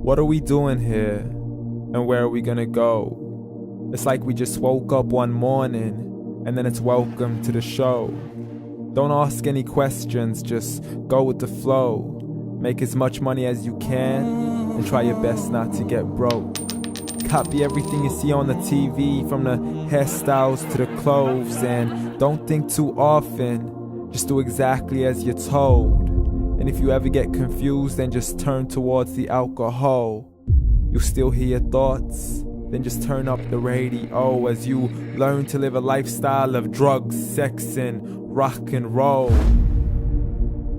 What are we doing here? And where are we gonna go? It's like we just woke up one morning and then it's welcome to the show. Don't ask any questions, just go with the flow. Make as much money as you can and try your best not to get broke. Copy everything you see on the TV, from the hairstyles to the clothes, and don't think too often, just do exactly as you're told. And if you ever get confused, then just turn towards the alcohol. You'll still hear your thoughts, then just turn up the radio as you learn to live a lifestyle of drugs, sex, and rock and roll.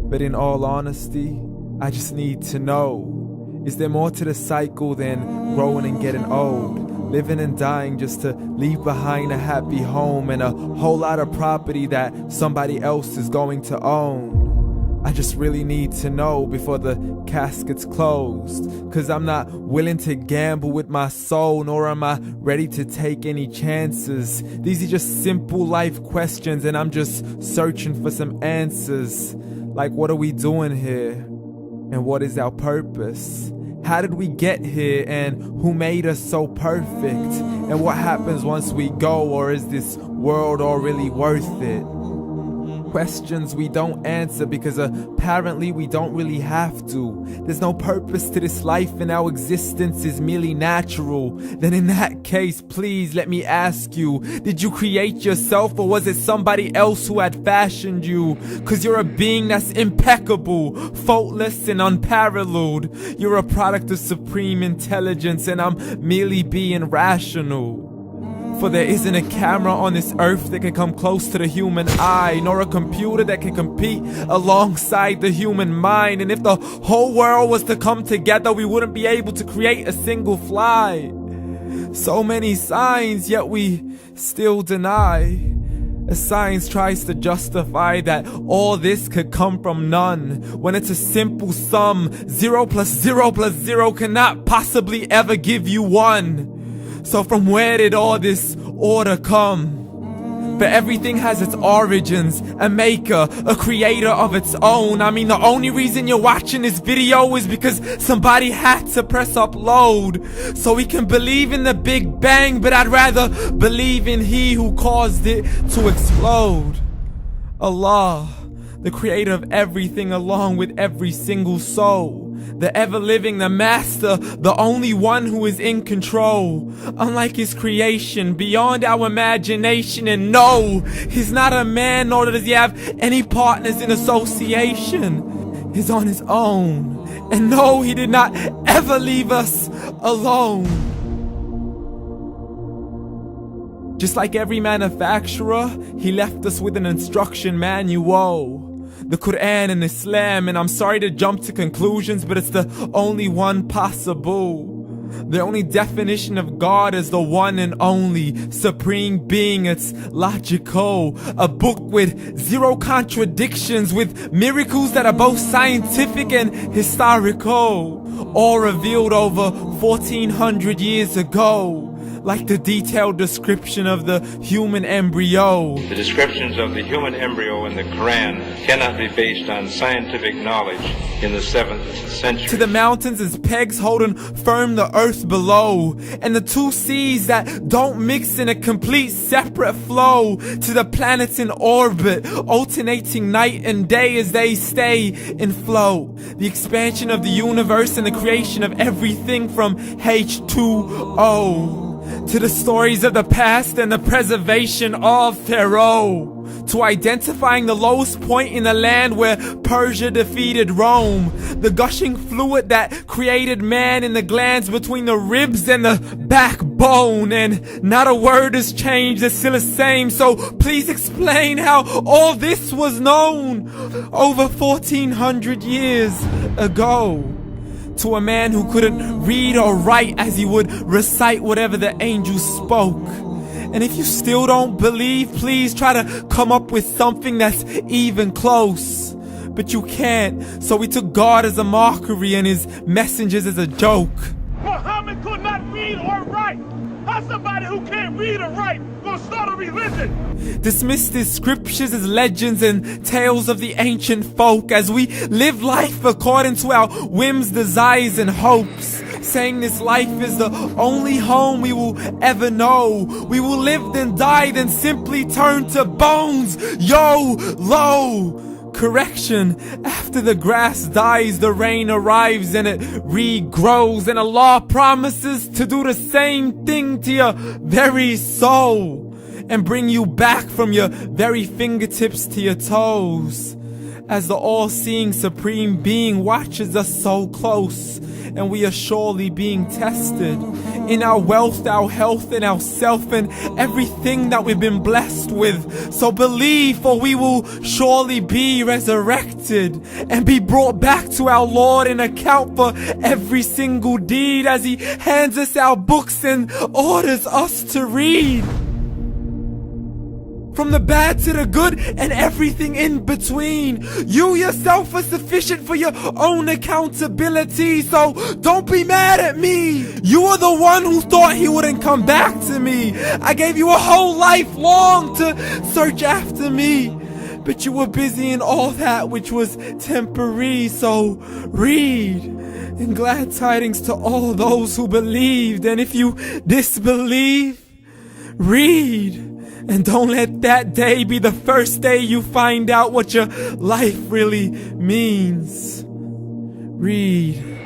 But in all honesty, I just need to know, is there more to the cycle than growing and getting old? Living and dying just to leave behind a happy home and a whole lot of property that somebody else is going to own. I just really need to know before the casket's closed, 'cause I'm not willing to gamble with my soul, nor am I ready to take any chances. These are just simple life questions and I'm just searching for some answers. Like, what are we doing here? And what is our purpose? How did we get here, and who made us so perfect? And what happens once we go, or is this world all really worth it? Questions we don't answer because apparently we don't really have to. There's no purpose to this life and our existence is merely natural. Then in that case, please let me ask you, did you create yourself, or was it somebody else who had fashioned you? 'Cause you're a being that's impeccable, faultless and unparalleled. You're a product of supreme intelligence and I'm merely being rational. For there isn't a camera on this earth that can come close to the human eye, nor a computer that can compete alongside the human mind. And if the whole world was to come together, we wouldn't be able to create a single fly. So many signs, yet we still deny. As science tries to justify that all this could come from none, when it's a simple sum. 0 plus 0 plus 0 cannot possibly ever give you 1. So from where did all this order come? But everything has its origins, a maker, a creator of its own. I mean, the only reason you're watching this video is because somebody had to press upload. So we can believe in the Big Bang, but I'd rather believe in He who caused it to explode. Allah, the creator of everything along with every single soul. The ever-living, the master, the only one who is in control. Unlike his creation, beyond our imagination. And no, he's not a man, nor does he have any partners in association. He's on his own. And no, he did not ever leave us alone. Just like every manufacturer, he left us with an instruction manual. The Quran and Islam, and I'm sorry to jump to conclusions, but it's the only one possible. The only definition of God is the one and only supreme being. It's logical, a book with 0 contradictions, with miracles that are both scientific and historical, all revealed over 1400 years ago. Like the detailed description of the human embryo. The descriptions of the human embryo in the Quran cannot be based on scientific knowledge in the 7th century. To the mountains as pegs holding firm the earth below, and the 2 seas that don't mix in a complete separate flow. To the planets in orbit, alternating night and day as they stay in flow. The expansion of the universe and the creation of everything from H2O. To the stories of the past and the preservation of Pharaoh. To identifying the lowest point in the land where Persia defeated Rome. The gushing fluid that created man in the glands between the ribs and the backbone. And not a word has changed, it's still the same. So please explain how all this was known over 1400 years ago. To a man who couldn't read or write, as he would recite whatever the angels spoke. And if you still don't believe, please try to come up with something that's even close. But you can't, so we took God as a mockery and his messengers as a joke. Muhammad could not read or write. How's somebody who can't read or write gonna start a religion? Dismissed his scriptures as legends and tales of the ancient folk, as we live life according to our whims, desires and hopes. saying this life is the only home we will ever know. We will live then die, then simply turn to bones. YOLO! Correction, after the grass dies, the rain arrives and it regrows, and Allah promises to do the same thing to your very soul and bring you back from your very fingertips to your toes, as the all-seeing supreme being watches us so close, and we are surely being tested in our wealth, our health, and our self, and everything that we've been blessed with. So believe, for we will surely be resurrected and be brought back to our Lord and account for every single deed as He hands us our books and orders us to read. From the bad to the good and everything in between. You yourself are sufficient for your own accountability, so don't be mad at me. You are the one who thought He wouldn't come back to me. I gave you a whole life long to search after me, but you were busy in all that which was temporary, so read. And glad tidings to all those who believed, and if you disbelieve, read. And don't let that day be the first day you find out what your life really means. Read.